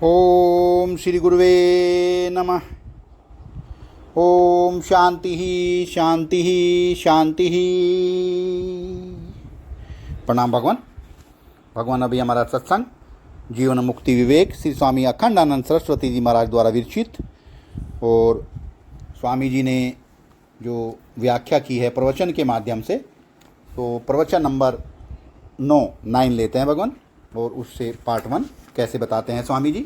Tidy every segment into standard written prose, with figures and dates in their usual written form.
ओम श्री गुरुवे नमः। ओम शांति ही शांति ही शांति ही। प्रणाम भगवान। भगवान अभी हमारा सत्संग जीवन मुक्ति विवेक श्री स्वामी अखंडानंद सरस्वती जी महाराज द्वारा विरचित, और स्वामी जी ने जो व्याख्या की है प्रवचन के माध्यम से, तो प्रवचन नंबर 9 लेते हैं भगवान, और उससे पार्ट 1 कैसे बताते हैं स्वामी जी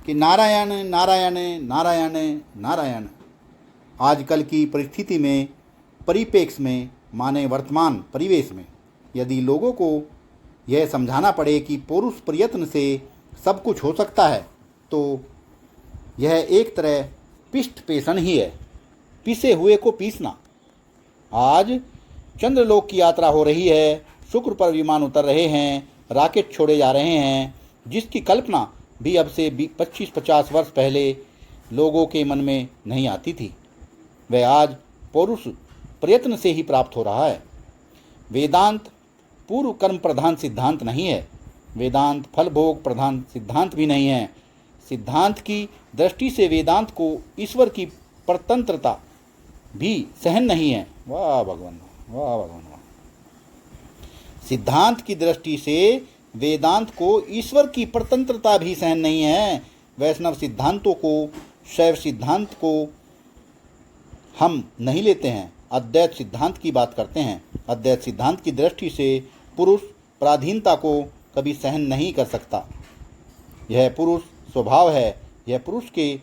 कि नारायण नारायण नारायण नारायण। आजकल की परिस्थिति में, परिप्रेक्ष्य में, माने वर्तमान परिवेश में, यदि लोगों को यह समझाना पड़े कि पुरुष प्रयत्न से सब कुछ हो सकता है, तो यह एक तरह पिष्ट पेषण ही है, पिसे हुए को पीसना। आज चंद्रलोक की यात्रा हो रही है, शुक्र पर विमान उतर रहे हैं, रॉकेट छोड़े जा रहे हैं, जिसकी कल्पना भी अब से 25-50 वर्ष पहले लोगों के मन में नहीं आती थी, वह आज पुरुष प्रयत्न से ही प्राप्त हो रहा है। वेदांत पूर्व कर्म प्रधान सिद्धांत नहीं है, वेदांत फल भोग प्रधान सिद्धांत भी नहीं है। सिद्धांत की दृष्टि से वेदांत को ईश्वर की परतंत्रता भी सहन नहीं है। वाह भगवान, वाह भगवान, वाह। सिद्धांत की दृष्टि से वेदांत को ईश्वर की परतंत्रता भी सहन नहीं है। वैष्णव सिद्धांतों को, शैव सिद्धांत को हम नहीं लेते हैं, अद्वैत सिद्धांत की बात करते हैं। अद्वैत सिद्धांत की दृष्टि से पुरुष पराधीनता को कभी सहन नहीं कर सकता। यह पुरुष स्वभाव है, यह पुरुष के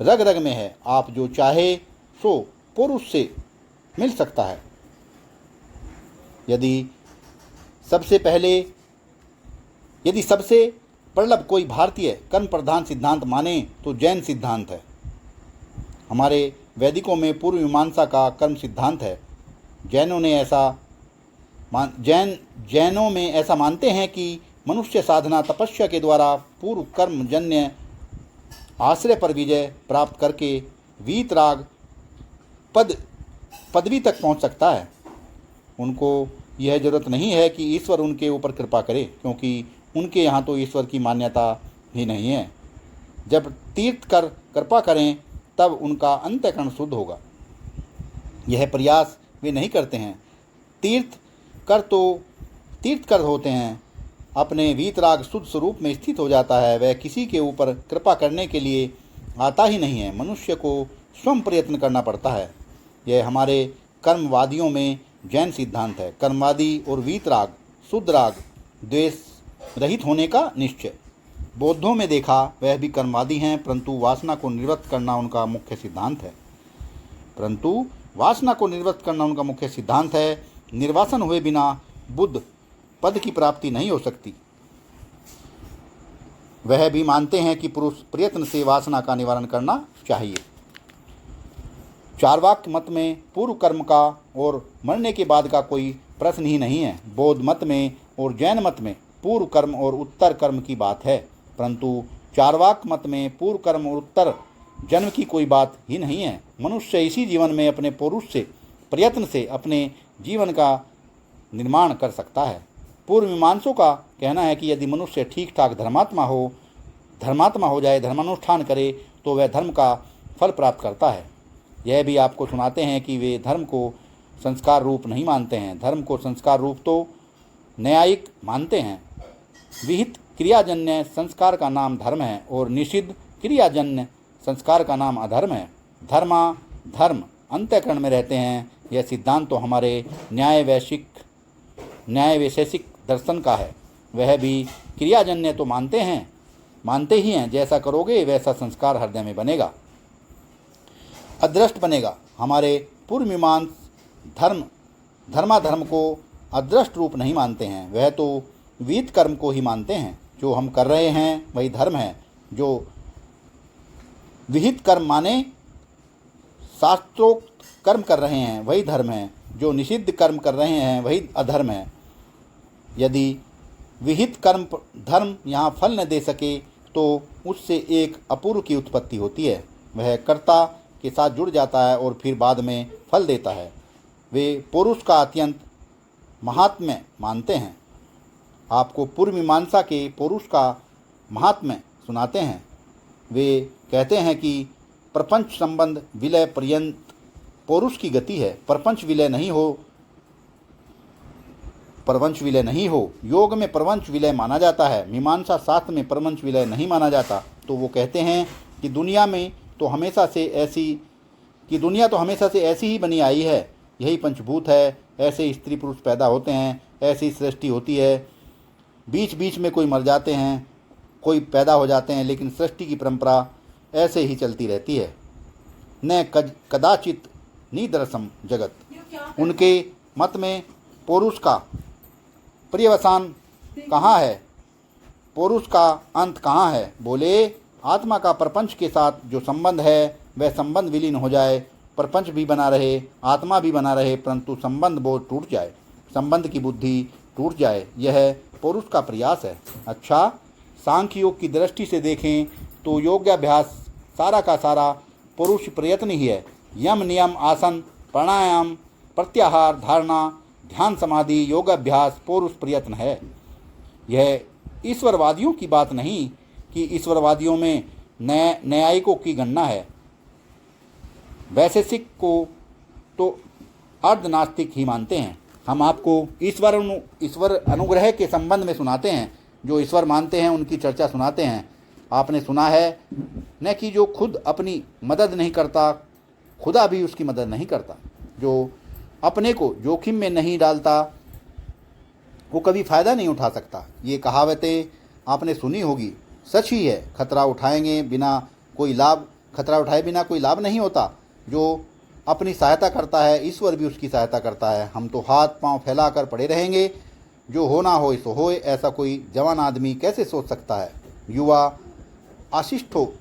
रग रग में है। आप जो चाहे सो पुरुष से मिल सकता है। यदि सबसे प्रबल कोई भारतीय कर्म प्रधान सिद्धांत माने तो जैन सिद्धांत है। हमारे वैदिकों में पूर्व मीमांसा का कर्म सिद्धांत है। जैनों में ऐसा मानते हैं कि मनुष्य साधना तपस्या के द्वारा पूर्व कर्मजन्य आश्रय पर विजय प्राप्त करके वीतराग पदवी तक पहुंच सकता है। उनको यह जरूरत नहीं है कि ईश्वर उनके ऊपर कृपा करे, क्योंकि उनके यहाँ तो ईश्वर की मान्यता ही नहीं है। जब तीर्थ कर कृपा करें तब उनका अंतःकरण शुद्ध होगा। यह प्रयास वे नहीं करते हैं। तीर्थ कर होते हैं, अपने वीतराग शुद्ध स्वरूप में स्थित हो जाता है। वह किसी के ऊपर कृपा करने के लिए आता ही नहीं है। मनुष्य को स्वयं प्रयत्न करना पड़ता है। यह हमारे कर्मवादियों में जैन सिद्धांत है। कर्मवादी और वीतराग, शुद्ध राग, द्वेष रहित होने का निश्चय। बौद्धों में देखा, वह भी कर्मवादी हैं, परंतु वासना को निवृत्त करना उनका मुख्य सिद्धांत है। निर्वासन हुए बिना बुद्ध पद की प्राप्ति नहीं हो सकती। वह भी मानते हैं कि पुरुष प्रयत्न से वासना का निवारण करना चाहिए। चार्वाक मत में पूर्व कर्म का और मरने के बाद का कोई प्रश्न ही नहीं है। बौद्ध मत में और जैन मत में पूर्व कर्म और उत्तर कर्म की बात है, परंतु चार्वाक मत में पूर्व कर्म और उत्तर जन्म की कोई बात ही नहीं है। मनुष्य इसी जीवन में अपने पुरुष से प्रयत्न से अपने जीवन का निर्माण कर सकता है। पूर्व मीमांसों का कहना है कि यदि मनुष्य ठीक ठाक धर्मात्मा हो जाए, धर्मानुष्ठान करे, तो वह धर्म का फल प्राप्त करता है। यह भी आपको सुनाते हैं कि वे धर्म को संस्कार रूप नहीं मानते हैं। धर्म को संस्कार रूप तो न्यायिक मानते हैं। विहित क्रियाजन्य संस्कार का नाम धर्म है और निषिद्ध क्रियाजन्य संस्कार का नाम अधर्म है। धर्म अंतःकरण में रहते हैं। यह सिद्धांत तो हमारे न्याय वैशेषिक दर्शन का है। वह भी क्रियाजन्य तो मानते ही हैं। जैसा करोगे वैसा संस्कार हृदय में बनेगा, अदृष्ट बनेगा। हमारे पूर्व मीमांस धर्माधर्म को अदृष्ट रूप नहीं मानते हैं। वह तो विहित कर्म को ही मानते हैं। जो हम कर रहे हैं वही धर्म है। जो विहित कर्म माने शास्त्रोक्त कर्म कर रहे हैं वही धर्म है। जो निषिद्ध कर्म कर रहे हैं वही अधर्म है। यदि विहित कर्म धर्म यहाँ फल न दे सके तो उससे एक अपूर्व की उत्पत्ति होती है। वह कर्ता के साथ जुड़ जाता है और फिर बाद में फल देता है। वे पुरुष का अत्यंत महात्म्य मानते हैं। आपको पूर्व मीमांसा के पुरुष का महात्म्य सुनाते हैं। वे कहते हैं कि प्रपंच संबंध विलय पर्यंत पौरुष की गति है। प्रपंच विलय नहीं हो। योग में प्रपंच विलय माना जाता है, मीमांसा शास्त्र में प्रपंच विलय नहीं माना जाता। तो वो कहते हैं कि दुनिया तो हमेशा से ऐसी ही बनी आई है। यही पंचभूत है, ऐसे स्त्री पुरुष पैदा होते हैं, ऐसी सृष्टि होती है। बीच बीच में कोई मर जाते हैं, कोई पैदा हो जाते हैं, लेकिन सृष्टि की परंपरा ऐसे ही चलती रहती है। न कदाचित निदर्शम जगत। उनके मत में पौरुष का पर्यवसान कहाँ है, पौरुष का अंत कहाँ है? बोले, आत्मा का प्रपंच के साथ जो संबंध है वह संबंध विलीन हो जाए, प्रपंच भी बना रहे, आत्मा भी बना रहे, परंतु संबंध बोध टूट जाए, संबंध की बुद्धि टूट जाए, यह पौरुष का प्रयास है। अच्छा, सांख्य योग की दृष्टि से देखें तो योगाभ्यास सारा का सारा पौरुष प्रयत्न ही है। यम नियम आसन प्राणायाम प्रत्याहार धारणा ध्यान समाधि योगाभ्यास पौरुष प्रयत्न है। यह ईश्वरवादियों की बात नहीं कि ईश्वरवादियों में न्यायिकों की गणना है। वैशेषिक को तो अर्धनास्तिक ही मानते हैं। हम आपको ईश्वर अनुग्रह के संबंध में सुनाते हैं। जो ईश्वर मानते हैं उनकी चर्चा सुनाते हैं। आपने सुना है न कि जो खुद अपनी मदद नहीं करता, खुदा भी उसकी मदद नहीं करता। जो अपने को जोखिम में नहीं डालता वो कभी फ़ायदा नहीं उठा सकता। ये कहावतें आपने सुनी होगी, सच ही है। खतरा उठाए बिना कोई लाभ नहीं होता। जो अपनी सहायता करता है, ईश्वर भी उसकी सहायता करता है। हम तो हाथ पांव फैलाकर पड़े रहेंगे, जो होना हो सो होए, ऐसा कोई जवान आदमी कैसे सोच सकता है? युवा आशिष्ठो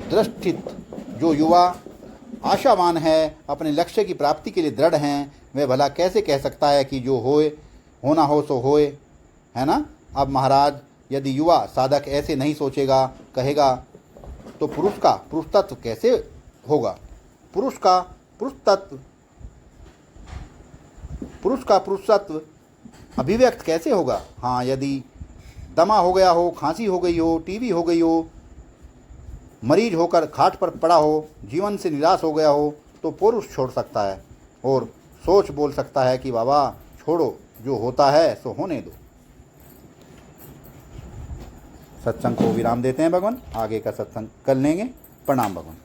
दृष्टित, जो युवा आशावान है, अपने लक्ष्य की प्राप्ति के लिए दृढ़ हैं, वह भला कैसे कह सकता है कि जो होना हो सो होए, है ना? अब महाराज, यदि युवा साधक ऐसे नहीं सोचेगा, कहेगा, तो पुरुष तत्व कैसे होगा? पुरुष का पुरुषत्व अभिव्यक्त कैसे होगा? हाँ, यदि दमा हो गया हो, खांसी हो गई हो, टीबी हो गई हो, मरीज होकर खाट पर पड़ा हो, जीवन से निराश हो गया हो, तो पुरुष छोड़ सकता है और सोच बोल सकता है कि बाबा छोड़ो, जो होता है सो होने दो। सत्संग को विराम देते हैं भगवान। आगे का सत्संग कर लेंगे। प्रणाम भगवान।